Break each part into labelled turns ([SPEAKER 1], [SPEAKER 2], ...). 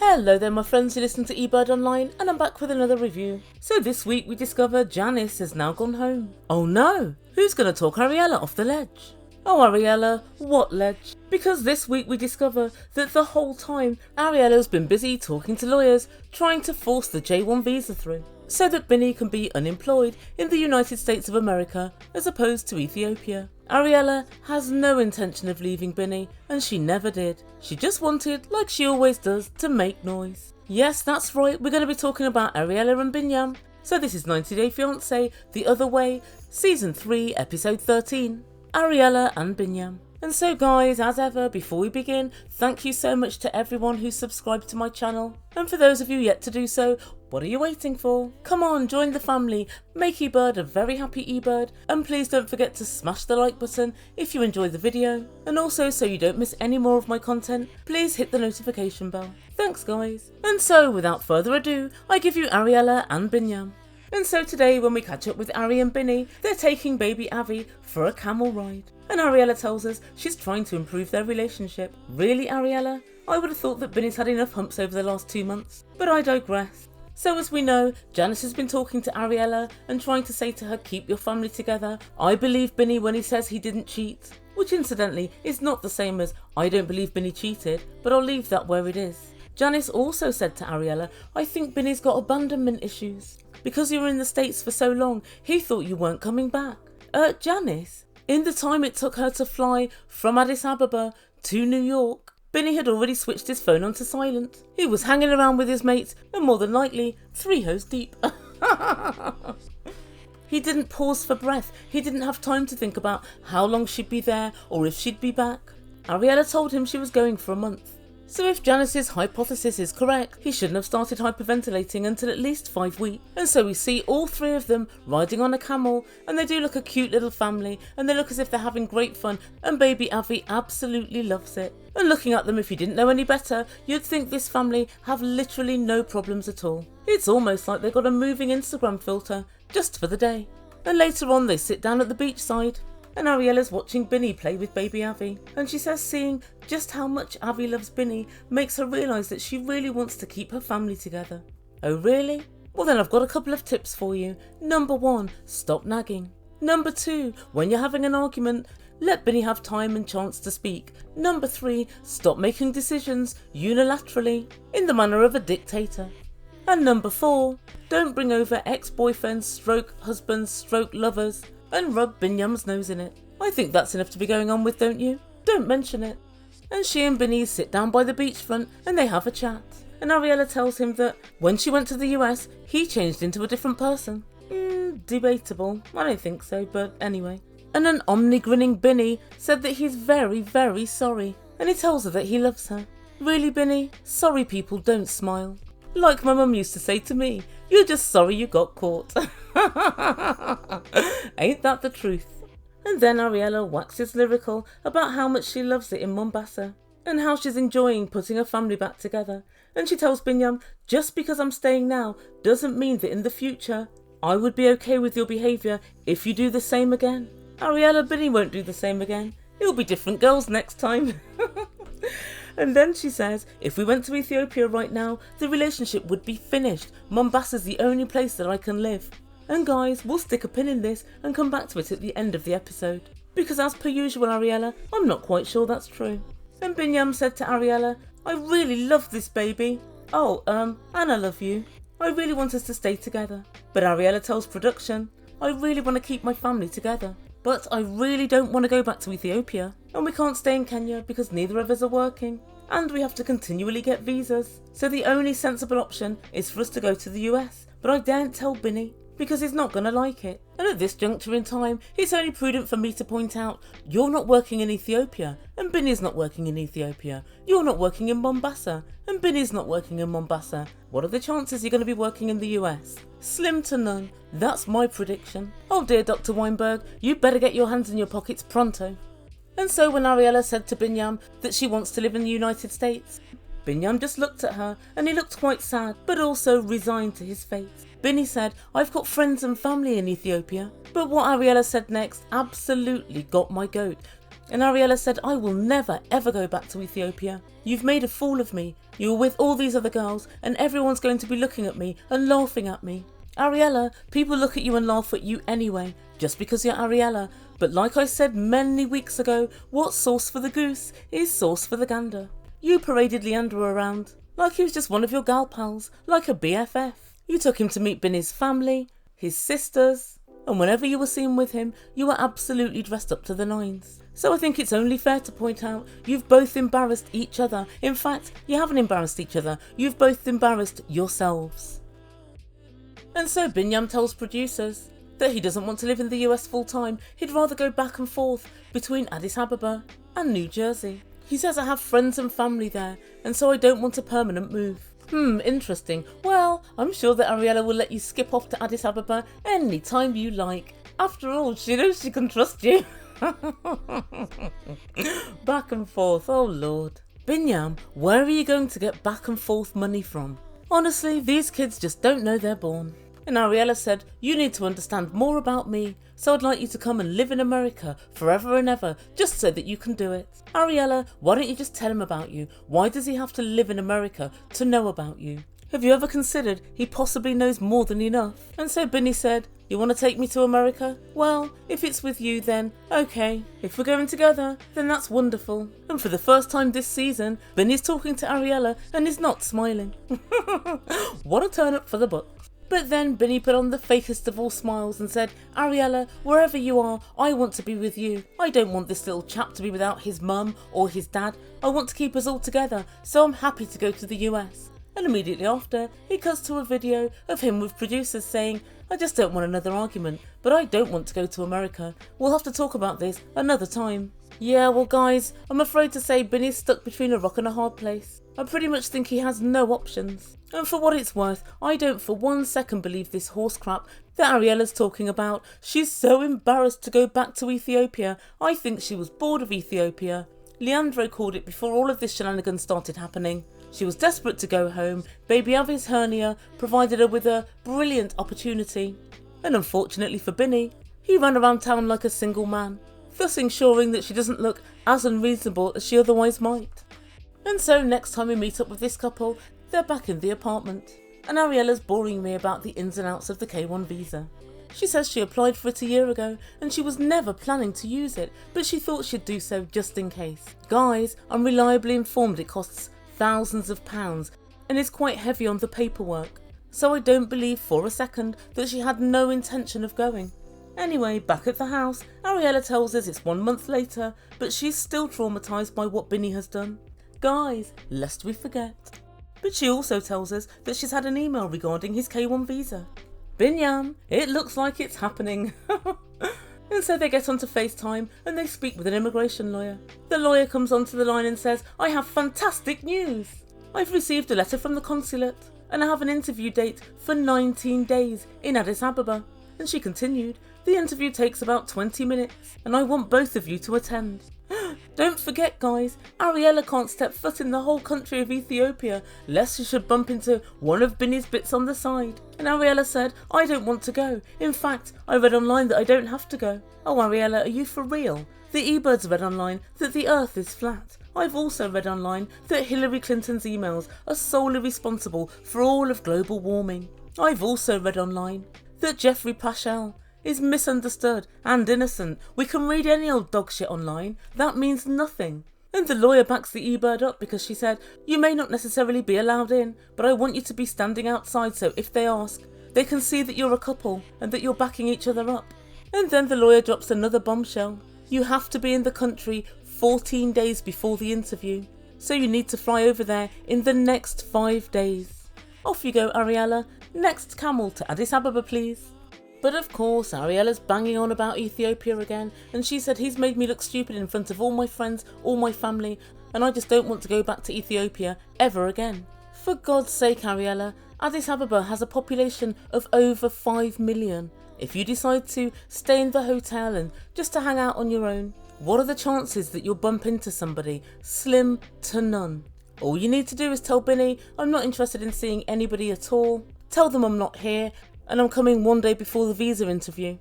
[SPEAKER 1] Hello there my friends who listen to Ebird Online, and I'm back with another review. So this week we discover Janice has now gone home. Oh no! Who's going to talk Ariela off the ledge? Oh Ariela, what ledge? Because this week we discover that the whole time Ariela's been busy talking to lawyers trying to force the J1 visa through, so that Binny can be unemployed in the United States of America as opposed to Ethiopia. Ariela has no intention of leaving Binny, and she never did. She just wanted, like she always does, to make noise. Yes, that's right, we're going to be talking about Ariela and Biniyam. So this is 90 Day Fiance, The Other Way, Season 3, Episode 13. Ariela and Biniyam. And so guys, as ever, before we begin, thank you so much to everyone who's subscribed to my channel. And for those of you yet to do so, what are you waiting for? Come on, join the family, make Ebird a very happy Ebird, and please don't forget to smash the like button if you enjoyed the video. And also, so you don't miss any more of my content, please hit the notification bell. Thanks guys. And so, without further ado, I give you Ariela and Biniyam. And so today, when we catch up with Ari and Binny, they're taking baby Avi for a camel ride. And Ariela tells us she's trying to improve their relationship. Really, Ariela? I would have thought that Binny's had enough humps over the last 2 months. But I digress. So as we know, Janice has been talking to Ariela and trying to say to her, keep your family together. I believe Binny when he says he didn't cheat. Which incidentally is not the same as I don't believe Binny cheated, but I'll leave that where it is. Janice also said to Ariela, I think Binny's got abandonment issues. Because you were in the States for so long, he thought you weren't coming back. Janice, in the time it took her to fly from Addis Ababa to New York, Binny had already switched his phone onto silent. He was hanging around with his mates and more than likely 3 hoes deep. He didn't pause for breath. He didn't have time to think about how long she'd be there or if she'd be back. Ariela told him she was going for a month. So if Janice's hypothesis is correct, he shouldn't have started hyperventilating until at least 5 weeks. And so we see all 3 of them riding on a camel, and they do look a cute little family, and they look as if they're having great fun, and baby Avi absolutely loves it. And looking at them, if you didn't know any better, you'd think this family have literally no problems at all. It's almost like they've got a moving Instagram filter, just for the day. And later on they sit down at the beachside. And Ariela's watching Binny play with baby Avi, and she says seeing just how much Avi loves Binny makes her realise that she really wants to keep her family together. Oh really? Well then I've got a couple of tips for you. Number 1, stop nagging. Number 2, when you're having an argument, let Binny have time and chance to speak. Number 3, stop making decisions unilaterally in the manner of a dictator. And number 4, don't bring over ex-boyfriends stroke husbands stroke lovers and rub Biniyam's nose in it. I think that's enough to be going on with, don't you? Don't mention it. And she and Binny sit down by the beachfront and they have a chat. And Ariela tells him that when she went to the US, he changed into a different person. Debatable. I don't think so, but anyway. And an grinning Binny said that he's very, very sorry. And he tells her that he loves her. Really, Binny? Sorry people don't smile. Like my mum used to say to me, you're just sorry you got caught. Ain't that the truth? And then Ariela waxes lyrical about how much she loves it in Mombasa and how she's enjoying putting her family back together. And she tells Biniyam, just because I'm staying now doesn't mean that in the future I would be okay with your behaviour if you do the same again. Ariela, Binny won't do the same again. It'll be different girls next time. And then she says, if we went to Ethiopia right now, the relationship would be finished. Mombasa's the only place that I can live. And guys, we'll stick a pin in this and come back to it at the end of the episode. Because as per usual, Ariela, I'm not quite sure that's true. And Biniyam said to Ariela, I really love this baby. Oh, and I love you. I really want us to stay together. But Ariela tells production, I really want to keep my family together. But I really don't want to go back to Ethiopia. And we can't stay in Kenya because neither of us are working. And we have to continually get visas. So the only sensible option is for us to go to the US. But I daren't tell Binny because he's not going to like it. And at this juncture in time, it's only prudent for me to point out, you're not working in Ethiopia, and Binny's not working in Ethiopia. You're not working in Mombasa, and Binny's not working in Mombasa. What are the chances you're going to be working in the US? Slim to none. That's my prediction. Oh dear, Dr. Weinberg, you better get your hands in your pockets pronto. And so when Ariela said to Biniyam that she wants to live in the United States, Biniyam just looked at her and he looked quite sad, but also resigned to his fate. Binny said, I've got friends and family in Ethiopia. But what Ariela said next absolutely got my goat. And Ariela said, I will never ever go back to Ethiopia. You've made a fool of me. You were with all these other girls and everyone's going to be looking at me and laughing at me. Ariela, people look at you and laugh at you anyway, just because you're Ariela. But like I said many weeks ago, what's sauce for the goose is sauce for the gander. You paraded Leandro around like he was just one of your gal pals, like a BFF. You took him to meet Binny's family, his sisters, and whenever you were seen with him, you were absolutely dressed up to the nines. So I think it's only fair to point out you've both embarrassed each other. In fact, you haven't embarrassed each other, you've both embarrassed yourselves. And so Biniyam tells producers that he doesn't want to live in the US full time. He'd rather go back and forth between Addis Ababa and New Jersey. He says, I have friends and family there, and so I don't want a permanent move. Interesting. Well, I'm sure that Ariela will let you skip off to Addis Ababa any time you like. After all, she knows she can trust you. Back and forth, oh Lord. Biniyam, where are you going to get back and forth money from? Honestly, these kids just don't know they're born. And Ariela said, you need to understand more about me, so I'd like you to come and live in America forever and ever, just so that you can do it. Ariela, why don't you just tell him about you? Why does he have to live in America to know about you? Have you ever considered he possibly knows more than enough? And so Binny said, you want to take me to America? Well, if it's with you then, okay. If we're going together, then that's wonderful. And for the first time this season, Binny's talking to Ariela and is not smiling. What a turn up for the buck. But then Binny put on the fakest of all smiles and said, Ariela, wherever you are, I want to be with you. I don't want this little chap to be without his mum or his dad. I want to keep us all together, so I'm happy to go to the US. And immediately after, he cuts to a video of him with producers saying, I just don't want another argument, but I don't want to go to America. We'll have to talk about this another time. Yeah, well guys, I'm afraid to say Binny's stuck between a rock and a hard place. I pretty much think he has no options. And for what it's worth, I don't for 1 second believe this horse crap that Ariela's talking about. She's so embarrassed to go back to Ethiopia. I think she was bored of Ethiopia. Leandro called it before all of this shenanigans started happening. She was desperate to go home. Baby Avi's hernia provided her with a brilliant opportunity. And unfortunately for Binny, he ran around town like a single man, thus ensuring that she doesn't look as unreasonable as she otherwise might. And so next time we meet up with this couple, they're back in the apartment, and Ariela's boring me about the ins and outs of the K1 visa. She says she applied for it a year ago and she was never planning to use it, but she thought she'd do so just in case. Guys, I'm reliably informed it costs thousands of pounds and is quite heavy on the paperwork, so I don't believe for a second that she had no intention of going. Anyway, back at the house, Ariela tells us it's 1 month later, but she's still traumatised by what Binny has done. Guys, lest we forget. But she also tells us that she's had an email regarding his K1 visa. Biniyam, it looks like it's happening. And so they get onto FaceTime and they speak with an immigration lawyer. The lawyer comes onto the line and says, I have fantastic news. I've received a letter from the consulate and I have an interview date for 19 days in Addis Ababa. And she continued, the interview takes about 20 minutes and I want both of you to attend. Don't forget guys, Ariela can't step foot in the whole country of Ethiopia lest she should bump into one of Binny's bits on the side. And Ariela said, I don't want to go. In fact, I read online that I don't have to go. Oh Ariela, are you for real? The Ebirds read online that the earth is flat. I've also read online that Hillary Clinton's emails are solely responsible for all of global warming. I've also read online that Jeffrey Paschal is misunderstood and innocent. We can read any old dog shit online. That means nothing. And the lawyer backs the Ebird up because she said, you may not necessarily be allowed in, but I want you to be standing outside so if they ask, they can see that you're a couple and that you're backing each other up. And then the lawyer drops another bombshell. You have to be in the country 14 days before the interview, so you need to fly over there in the next 5 days. Off you go, Ariela. Next camel to Addis Ababa, please. But of course, Ariela's banging on about Ethiopia again, and she said he's made me look stupid in front of all my friends, all my family, and I just don't want to go back to Ethiopia ever again. For God's sake, Ariela, Addis Ababa has a population of over 5 million. If you decide to stay in the hotel and just to hang out on your own, what are the chances that you'll bump into somebody? Slim to none. All you need to do is tell Binny, I'm not interested in seeing anybody at all. Tell them I'm not here, and I'm coming 1 day before the visa interview.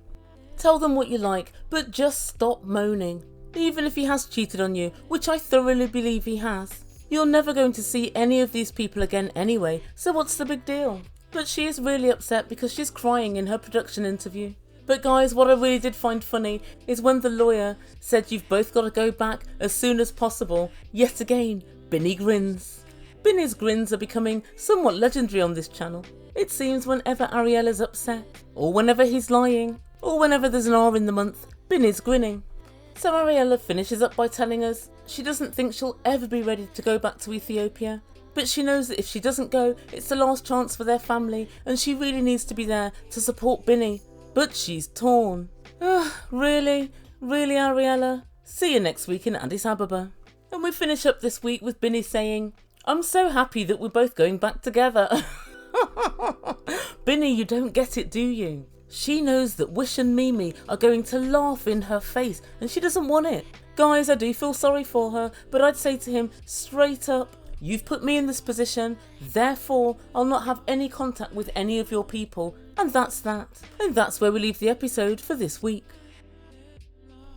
[SPEAKER 1] Tell them what you like, but just stop moaning. Even if he has cheated on you, which I thoroughly believe he has, you're never going to see any of these people again anyway, so what's the big deal? But she is really upset because she's crying in her production interview. But guys, what I really did find funny is when the lawyer said you've both got to go back as soon as possible, yet again, Binny grins. Binny's grins are becoming somewhat legendary on this channel. It seems whenever Ariela's upset, or whenever he's lying, or whenever there's an R in the month, Binny's grinning. So Ariela finishes up by telling us she doesn't think she'll ever be ready to go back to Ethiopia, but she knows that if she doesn't go, it's the last chance for their family and she really needs to be there to support Binny. But she's torn. Really? Really, Ariela? See you next week in Addis Ababa. And we finish up this week with Binny saying, I'm so happy that we're both going back together. Binny, you don't get it, do you? She knows that Wish and Mimi are going to laugh in her face and she doesn't want it. Guys, I do feel sorry for her, but I'd say to him straight up, you've put me in this position, therefore I'll not have any contact with any of your people, and that's that. And that's where we leave the episode for this week.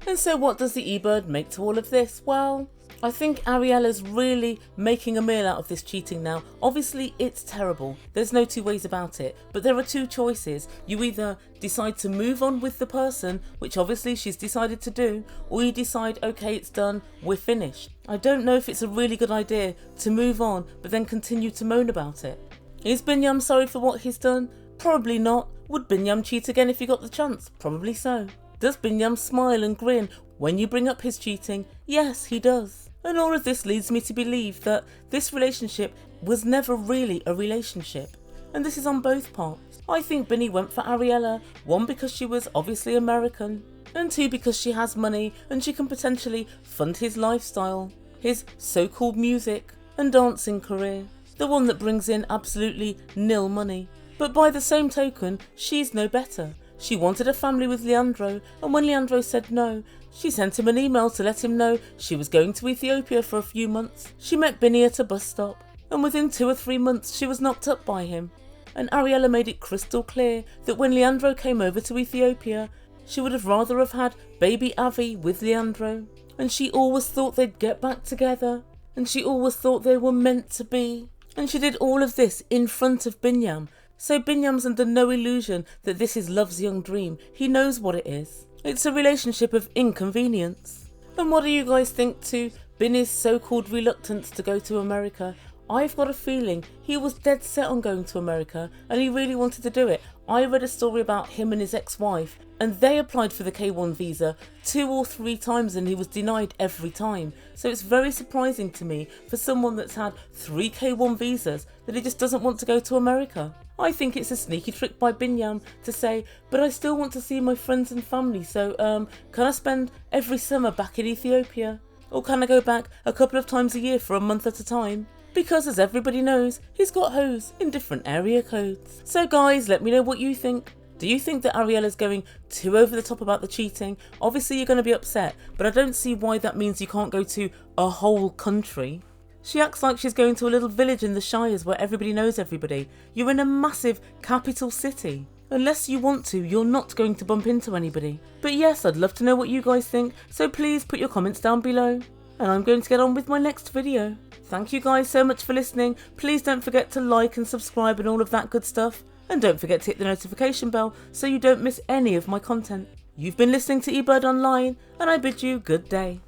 [SPEAKER 1] And so what does the Ebird make to all of this? Well, I think Ariela's really making a meal out of this cheating now. Obviously it's terrible, there's no two ways about it, but there are two choices. You either decide to move on with the person, which obviously she's decided to do, or you decide, okay, it's done, we're finished. I don't know if it's a really good idea to move on but then continue to moan about it. Is Biniyam sorry for what he's done? Probably not. Would Biniyam cheat again if he got the chance? Probably so. Does Biniyam smile and grin when you bring up his cheating? Yes, he does. And all of this leads me to believe that this relationship was never really a relationship. And this is on both parts. I think Binny went for Ariela, one because she was obviously American, and two because she has money and she can potentially fund his lifestyle, his so-called music and dancing career, the one that brings in absolutely nil money. But by the same token, she's no better. She wanted a family with Leandro, and when Leandro said no, she sent him an email to let him know she was going to Ethiopia for a few months. She met Binny at a bus stop, and within 2 or 3 months she was knocked up by him. And Ariela made it crystal clear that when Leandro came over to Ethiopia, she would have rather have had baby Avi with Leandro. And she always thought they'd get back together, and she always thought they were meant to be. And she did all of this in front of Biniyam. So Biniyam's under no illusion that this is love's young dream. He knows what it is. It's a relationship of inconvenience. And what do you guys think to Binny's so-called reluctance to go to America? I've got a feeling he was dead set on going to America and he really wanted to do it. I read a story about him and his ex-wife and they applied for the K1 visa 2 or 3 times and he was denied every time. So it's very surprising to me for someone that's had 3 K1 visas that he just doesn't want to go to America. I think it's a sneaky trick by Biniyam to say, but I still want to see my friends and family, so can I spend every summer back in Ethiopia? Or can I go back a couple of times a year for a month at a time? Because as everybody knows, he's got hoes in different area codes. So guys, let me know what you think. Do you think that Ariela's going too over the top about the cheating? Obviously you're going to be upset, but I don't see why that means you can't go to a whole country. She acts like she's going to a little village in the Shires where everybody knows everybody. You're in a massive capital city. Unless you want to, you're not going to bump into anybody. But yes, I'd love to know what you guys think, so please put your comments down below. And I'm going to get on with my next video. Thank you guys so much for listening. Please don't forget to like and subscribe and all of that good stuff. And don't forget to hit the notification bell so you don't miss any of my content. You've been listening to Ebird Online, and I bid you good day.